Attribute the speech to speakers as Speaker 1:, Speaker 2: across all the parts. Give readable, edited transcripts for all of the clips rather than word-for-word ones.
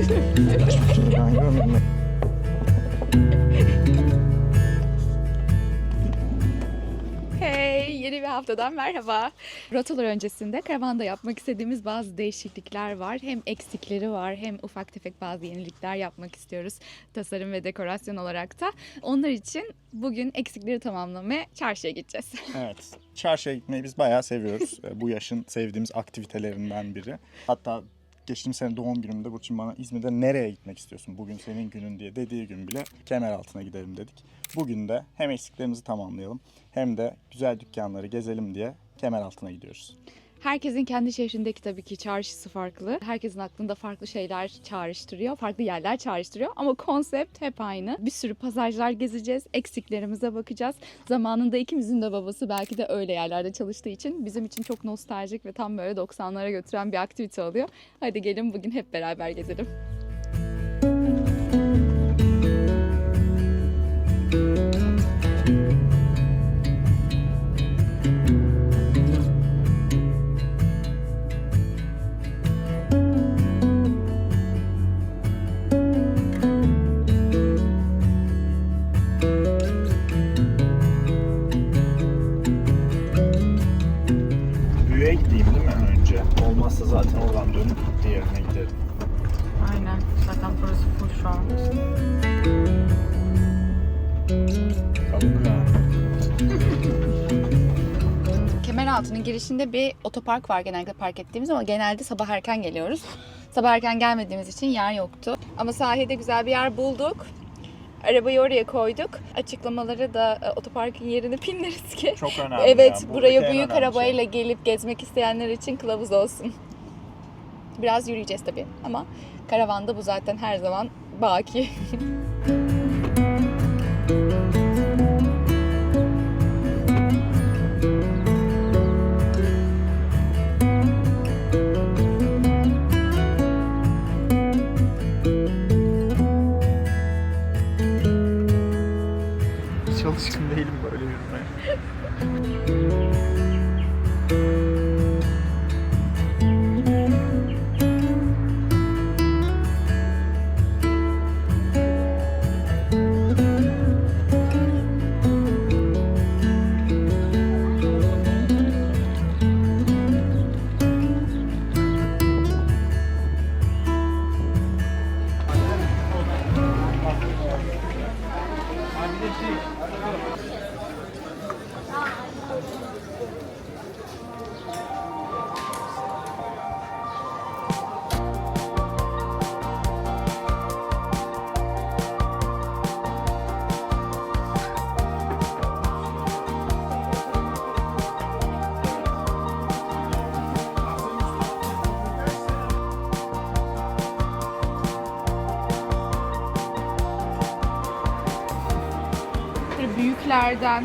Speaker 1: Ben görmedim.
Speaker 2: Hey, yeni bir haftadan merhaba. Rotalar öncesinde karavanda yapmak istediğimiz bazı değişiklikler var. Hem eksikleri var hem ufak tefek bazı yenilikler yapmak istiyoruz tasarım ve dekorasyon olarak da. Onlar için bugün eksikleri tamamlamaya çarşıya gideceğiz.
Speaker 1: Evet, çarşıya gitmeyi biz bayağı seviyoruz. Bu yaşın sevdiğimiz aktivitelerinden biri. Hatta geçtiğim sene doğum günümde Burçin bana İzmir'de nereye gitmek istiyorsun? Bugün senin günün diye dediği gün bile Kemeraltı'na gidelim dedik. Bugün de hem eksiklerimizi tamamlayalım hem de güzel dükkanları gezelim diye Kemeraltı'na gidiyoruz.
Speaker 2: Herkesin kendi şehrindeki tabii ki çarşısı farklı. Herkesin aklında farklı şeyler çağrıştırıyor, farklı yerler çağrıştırıyor. Ama konsept hep aynı. Bir sürü pazarlar gezeceğiz, eksiklerimize bakacağız. Zamanında ikimizin de babası belki de öyle yerlerde çalıştığı için bizim için çok nostaljik ve tam böyle 90'lara götüren bir aktivite oluyor. Hadi gelin bugün hep beraber gezelim.
Speaker 1: Büyü'ye gideyim değil mi önce? Olmazsa zaten oradan dönüp diğerine giderim.
Speaker 2: Aynen. Zaten burası full şu an.
Speaker 1: Kalın ha.
Speaker 2: Kemeraltı'nın girişinde bir otopark var genellikle park ettiğimiz ama genelde sabah erken geliyoruz. Sabah erken gelmediğimiz için yer yoktu. Ama sahilde güzel bir yer bulduk. Arabayı oraya koyduk. Açıklamaları da otoparkın yerini pinleriz ki.
Speaker 1: Çok önemli.
Speaker 2: Evet,
Speaker 1: yani.
Speaker 2: buraya
Speaker 1: Buradaki en
Speaker 2: büyük
Speaker 1: önemli
Speaker 2: arabayla
Speaker 1: şey.
Speaker 2: gelip gezmek isteyenler için kılavuz olsun. Biraz yürüyeceğiz tabii ama karavanda bu zaten her zaman baki.
Speaker 1: Hiç alışkın değilim böyle yürümeye.
Speaker 2: Böyle büyüklerden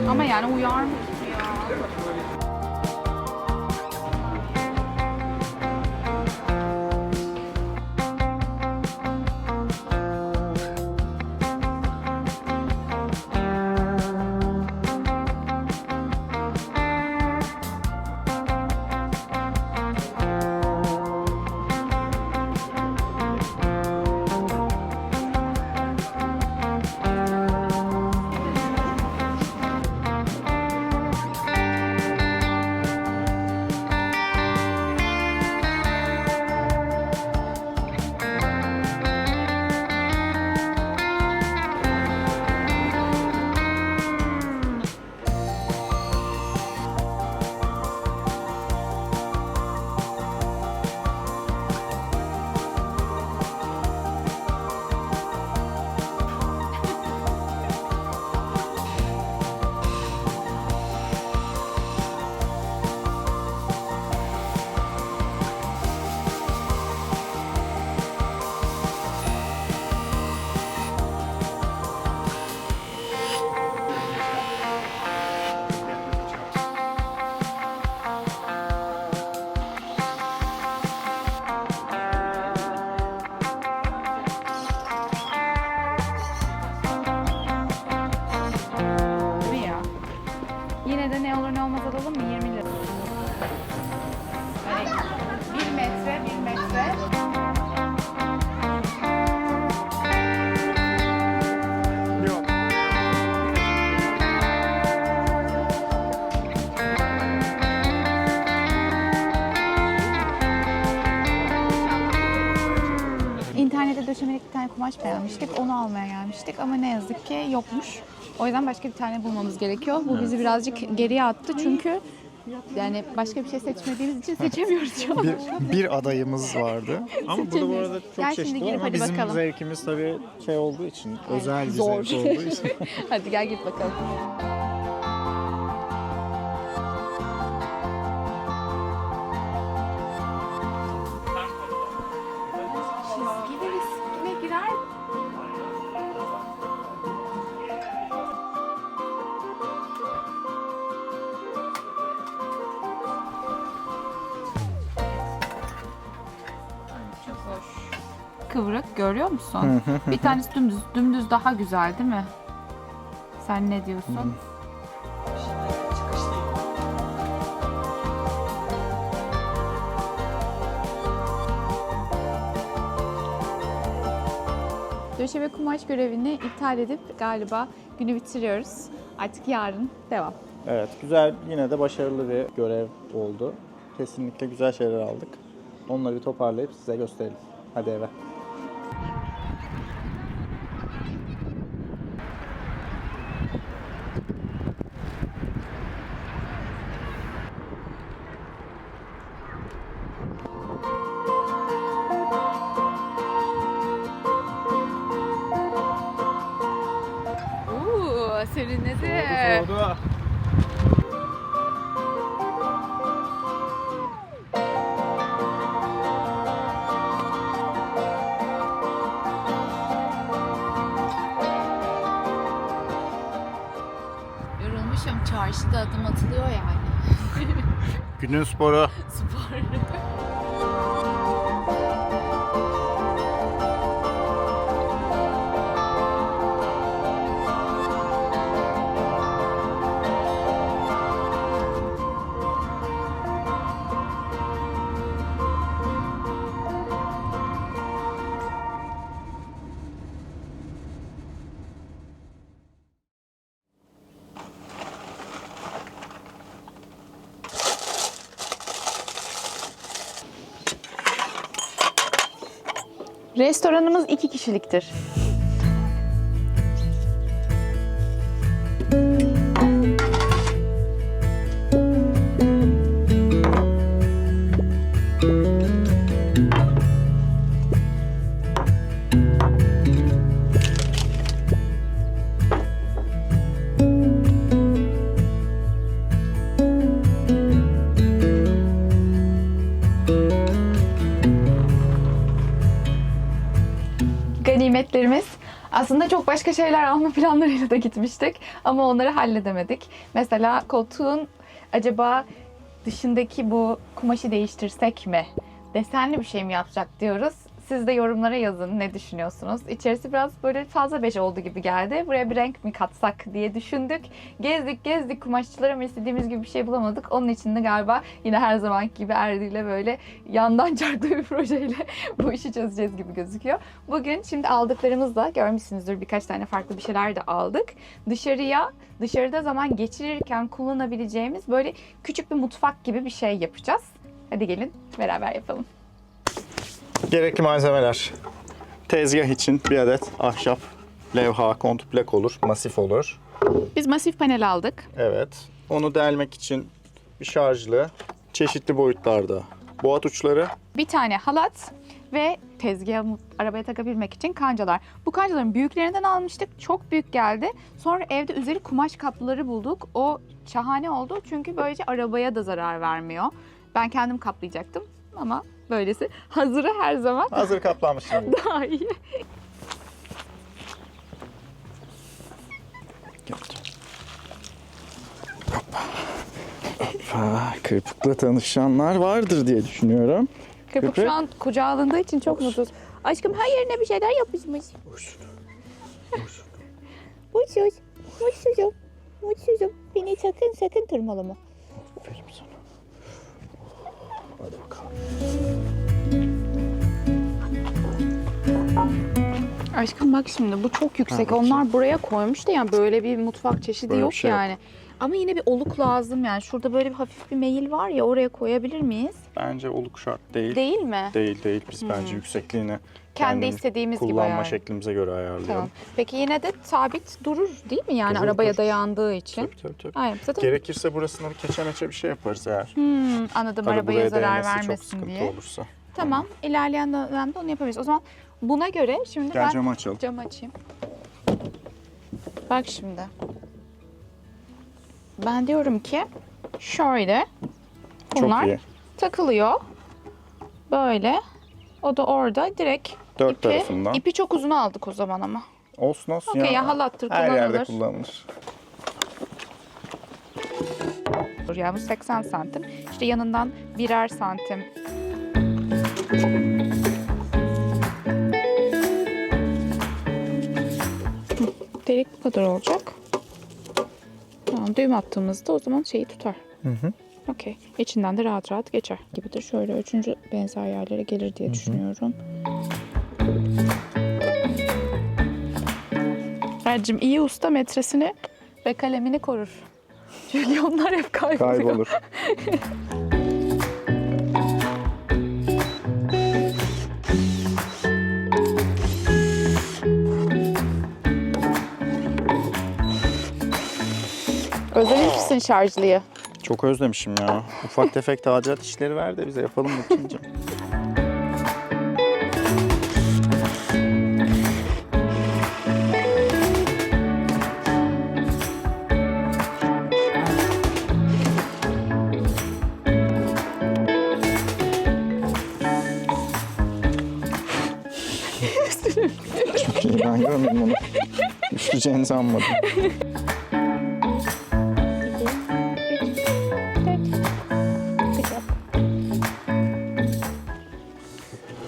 Speaker 2: ama yani uyar mı ki ya? İnternette döşemelik bir tane kumaş beğenmiştik. Onu almaya gelmiştik ama ne yazık ki yokmuş. O yüzden başka bir tane bulmamız gerekiyor. Bu bizi birazcık geriye attı çünkü yani başka bir şey seçmediğimiz için seçemiyoruz şu an.
Speaker 1: Bir adayımız vardı. Ama burada bu arada çok
Speaker 2: Gel şimdi
Speaker 1: çeşitli var
Speaker 2: girip
Speaker 1: ama
Speaker 2: hadi
Speaker 1: bizim
Speaker 2: bakalım.
Speaker 1: zevkimiz tabii şey olduğu için, özel bir
Speaker 2: Zor.
Speaker 1: zevk olduğu için.
Speaker 2: Hadi gel git bakalım. Çizgi riskine girer. Çok hoş. Kıvrık görüyor musun? Bir tanesi dümdüz daha güzel değil mi? Sen ne diyorsun? Döşeme kumaş görevini iptal edip galiba günü bitiriyoruz. Artık yarın devam.
Speaker 1: Evet, güzel, yine de başarılı bir görev oldu. Kesinlikle güzel şeyler aldık. Onları bir toparlayıp size gösterelim. Hadi eve.
Speaker 2: Serinledi.
Speaker 1: Soğudu.
Speaker 2: Yorulmuşum. Çarşıda adım atılıyor yani.
Speaker 1: Günün sporu.
Speaker 2: Spor. Restoranımız 2 kişiliktir. Ganimetlerimiz. Aslında çok başka şeyler alma planlarıyla da gitmiştik ama onları halledemedik. Mesela koltuğun acaba dışındaki bu kumaşı değiştirsek mi? Desenli bir şey mi yapacak diyoruz. Siz de yorumlara yazın ne düşünüyorsunuz? İçerisi biraz böyle fazla beş oldu gibi geldi. Buraya bir renk mi katsak diye düşündük. Gezdik kumaşçılara ama istediğimiz gibi bir şey bulamadık. Onun için de galiba yine her zamanki gibi Erdi'yle böyle yandan çarptığı bir projeyle bu işi çözeceğiz gibi gözüküyor. Bugün şimdi aldıklarımızla görmüşsünüzdür, birkaç tane farklı bir şeyler de aldık. Dışarıda zaman geçirirken kullanabileceğimiz böyle küçük bir mutfak gibi bir şey yapacağız. Hadi gelin beraber yapalım.
Speaker 1: Gerekli malzemeler. Tezgah için bir adet ahşap levha, kontuplek olur, masif olur.
Speaker 2: Biz masif panel aldık.
Speaker 1: Evet. Onu delmek için bir şarjlı, çeşitli boyutlarda boğat uçları.
Speaker 2: Bir tane halat ve tezgahı arabaya takabilmek için kancalar. Bu kancaların büyüklerinden almıştık. Çok büyük geldi. Sonra evde üzeri kumaş kaplıları bulduk. O şahane oldu çünkü böylece arabaya da zarar vermiyor. Ben kendim kaplayacaktım ama böylesi hazırı her zaman
Speaker 1: Hazır kaplanmış şimdi.
Speaker 2: daha iyi.
Speaker 1: Kırpıkla tanışanlar vardır diye düşünüyorum.
Speaker 2: Kırpık şu an kucağa alındığı için çok mutsuz. Aşkım her yerine bir şeyler yapışmış. Mutsuzum. Beni sakın tırmalama.
Speaker 1: Aferin sana. Hadi bakalım.
Speaker 2: Aşkım bak şimdi bu çok yüksek.
Speaker 1: Ha,
Speaker 2: Onlar buraya koymuş da yani böyle bir mutfak çeşidi
Speaker 1: Böyle bir
Speaker 2: yok
Speaker 1: şey yok.
Speaker 2: yani. Ama yine bir oluk lazım yani. Şurada böyle bir hafif bir meyil var ya, oraya koyabilir miyiz?
Speaker 1: Bence oluk şart değil.
Speaker 2: Değil mi?
Speaker 1: Değil. Biz bence yüksekliğini
Speaker 2: Kendi
Speaker 1: kendimiz
Speaker 2: istediğimiz gibi
Speaker 1: kullanma
Speaker 2: ayarlayalım.
Speaker 1: şeklimize göre ayarlayalım.
Speaker 2: Tamam. Peki yine de sabit durur değil mi? Yani
Speaker 1: Durur,
Speaker 2: arabaya
Speaker 1: durur.
Speaker 2: dayandığı için.
Speaker 1: Tabii.
Speaker 2: Aynen. Zaten
Speaker 1: Gerekirse burasına bir keçe meçe bir şey yaparız eğer.
Speaker 2: anladım,
Speaker 1: Tabii
Speaker 2: arabaya
Speaker 1: buraya
Speaker 2: zarar
Speaker 1: değmesi çok
Speaker 2: vermesin
Speaker 1: sıkıntı
Speaker 2: diye.
Speaker 1: olursa.
Speaker 2: Tamam. İlerleyen dönemde onu yapabiliriz. O zaman buna göre şimdi
Speaker 1: Gel
Speaker 2: ben
Speaker 1: camı açalım.
Speaker 2: camı açayım. Bak şimdi. Ben diyorum ki şöyle bunlar
Speaker 1: Çok iyi.
Speaker 2: takılıyor. Böyle. O da orada direkt
Speaker 1: Dört tarafından.
Speaker 2: İpi çok uzun aldık o zaman ama.
Speaker 1: Olsun
Speaker 2: Okey ya, halattır,
Speaker 1: Her yerde
Speaker 2: kullanılır.
Speaker 1: kullanılır.
Speaker 2: Yani bu 80 santim. İşte yanından birer santim. Delik bu kadar olacak. Tamam, düğüm attığımızda o zaman şeyi tutar. Okey. İçinden de rahat rahat geçer gibidir. Şöyle üçüncü benzer yerlere gelir diye düşünüyorum. Ercim iyi usta metresini ve kalemini korur. Çünkü onlar hep kayboluyor.
Speaker 1: Kaybolur.
Speaker 2: Özlemiş misin şarjlıyı?
Speaker 1: Çok özlemişim ya. Ufak tefek tadilat işleri ver de bize yapalım bakınca. Çok iyi, ben görmedim onu. Düşeceğini sanmadım.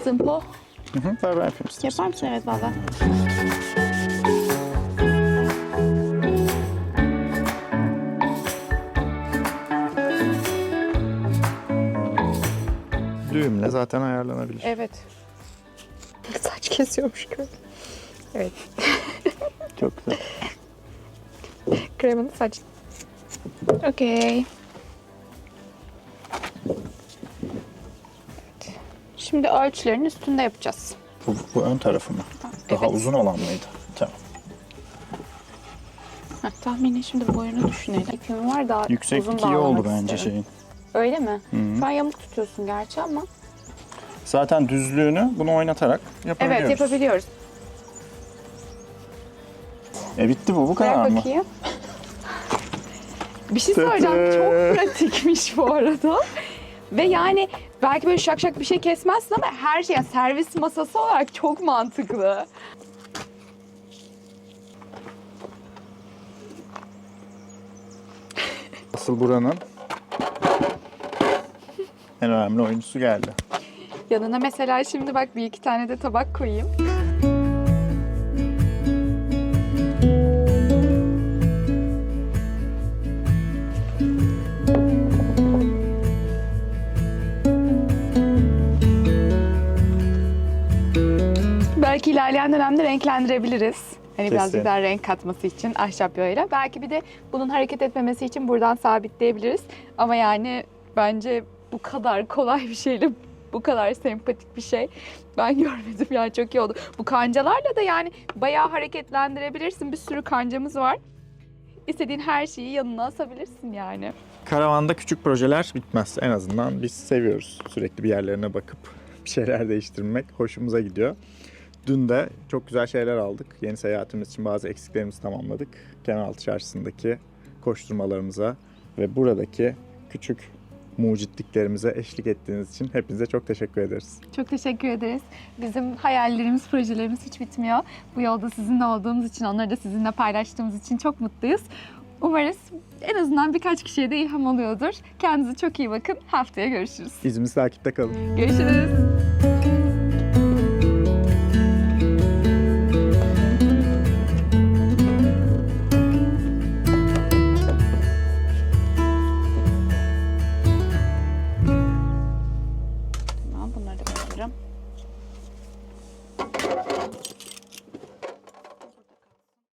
Speaker 2: Zımpo.
Speaker 1: Ver ben yapayım istersen.
Speaker 2: Yapar mısın? Evet valla.
Speaker 1: Düğümle zaten ayarlanabilir.
Speaker 2: Evet. Saç kesiyormuş gibi. Evet.
Speaker 1: Çok güzel.
Speaker 2: Kremalı saç. Okey. Evet. Şimdi ölçülerin üstünde yapacağız.
Speaker 1: Bu ön tarafı mı? Daha
Speaker 2: Evet.
Speaker 1: uzun olan mıydı? Tamam.
Speaker 2: Tahmini şimdi boyunu düşünelim. İpim var, daha uzun
Speaker 1: Yükseklik iyi
Speaker 2: bağlamak
Speaker 1: oldu bence
Speaker 2: isterim.
Speaker 1: şeyin.
Speaker 2: Öyle mi?
Speaker 1: Hı.
Speaker 2: Şu an yamuk tutuyorsun gerçi ama.
Speaker 1: Zaten düzlüğünü bunu oynatarak yapabiliyoruz.
Speaker 2: Evet, yapabiliyoruz.
Speaker 1: Bitti bu kadar
Speaker 2: Ver
Speaker 1: mı?
Speaker 2: bakayım. Bir şey söyleyeceğim. Çok pratikmiş bu arada. Ve yani belki böyle şak şak bir şey kesmezsin ama her şey, yani servis masası olarak çok mantıklı.
Speaker 1: Asıl buranın en önemli oyuncusu geldi.
Speaker 2: Yanına mesela şimdi bak bir iki tane de tabak koyayım. Belki ilerleyen dönemde renklendirebiliriz. Hani biraz
Speaker 1: Kesin.
Speaker 2: güzel renk katması için ahşap boyayla. Belki bir de bunun hareket etmemesi için buradan sabitleyebiliriz. Ama yani bence bu kadar kolay bir şeyle bu kadar sempatik bir şey ben görmedim, yani çok iyi oldu. Bu kancalarla da yani bayağı hareketlendirebilirsin. Bir sürü kancamız var. İstediğin her şeyi yanına asabilirsin yani.
Speaker 1: Karavanda küçük projeler bitmez. En azından biz seviyoruz. Sürekli bir yerlerine bakıp bir şeyler değiştirmek hoşumuza gidiyor. Dün de çok güzel şeyler aldık. Yeni seyahatimiz için bazı eksiklerimizi tamamladık. Kemeraltı Çarşısı'ndaki koşturmalarımıza ve buradaki küçük mucitliklerimize eşlik ettiğiniz için hepinize çok teşekkür ederiz.
Speaker 2: Çok teşekkür ederiz. Bizim hayallerimiz, projelerimiz hiç bitmiyor. Bu yolda sizinle olduğumuz için, onları da sizinle paylaştığımız için çok mutluyuz. Umarız en azından birkaç kişiye de ilham oluyordur. Kendinize çok iyi bakın. Haftaya görüşürüz.
Speaker 1: İzimizi takipte kalın.
Speaker 2: Görüşürüz. Tamam, bunları da ben alırım.